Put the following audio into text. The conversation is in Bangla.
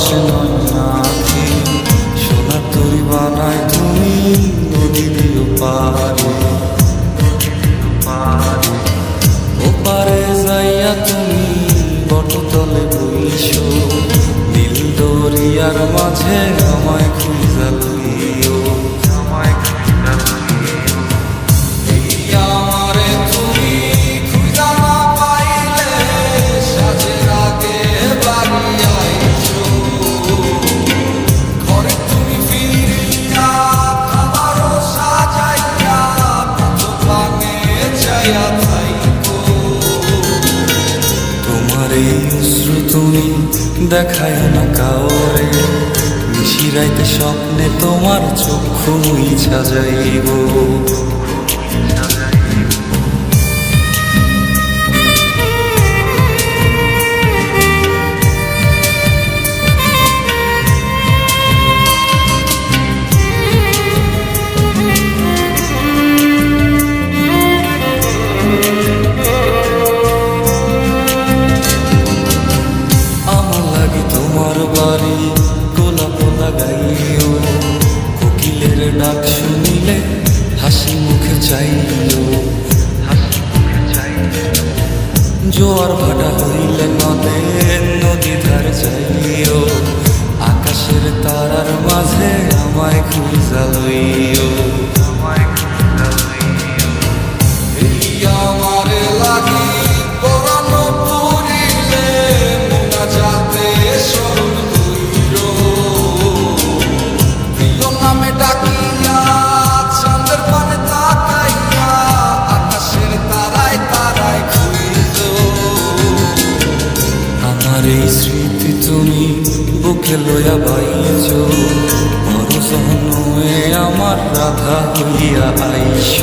ভালোবাসে নয়নাকে সোনা তরি বানায় তুমি নদী দিও পারে ওপারে যাইয়া তুমি বটতলে বইসো নীল দরিয়ার মাঝে আমায় খুঁজা লইও আমারে তুমি খুঁজা না পাইলে সাজের আগে বাড়ি আইসো ঘরে তুমি ফিরিয়া খাবারও সাজাইয়া ভাঙে চাইয়া থাইকো তোমার এই অশ্রু তুমি দেখায় না কাউরে নিশিরাইতে স্বপ্নে তোমার চক্ষু মুইছা যাইব তোমার বাড়ি গোলাপ লাগাইও কোকিলের ডাক শুনিলে হাসি মুখে চাইও জোয়ার ভাটা হইলে নদী ধার যাইও আকাশের তারার মাঝে আমায় খুঁজা লইও আমারে লাগি পরানো পুরিলে মোনা যাতে স্মরণ কইর প্রিয় নামে ডাকিয়া চাঁদের পানে তাকাইয়া আকাশের তারায় তারায় খুঁজ আমার এই স্মৃতি তুমি বুকে লইয়া বাইছ বড় সহন আমার রাধা হইয়া আইস